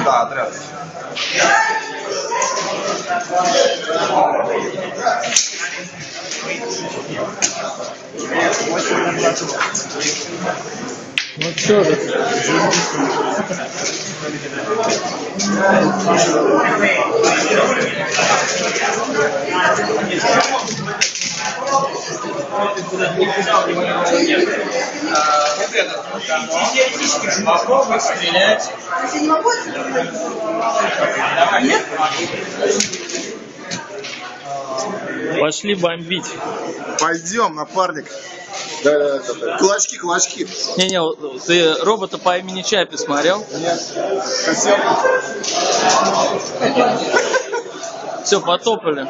Да, отряд. Ну что же. Попробуй стрелять. Пошли бомбить. Пойдем, напарник. Да. Кулачки, кулачки. Не, ты робота по имени Чапи смотрел? Нет. Совсем. Все, потопали.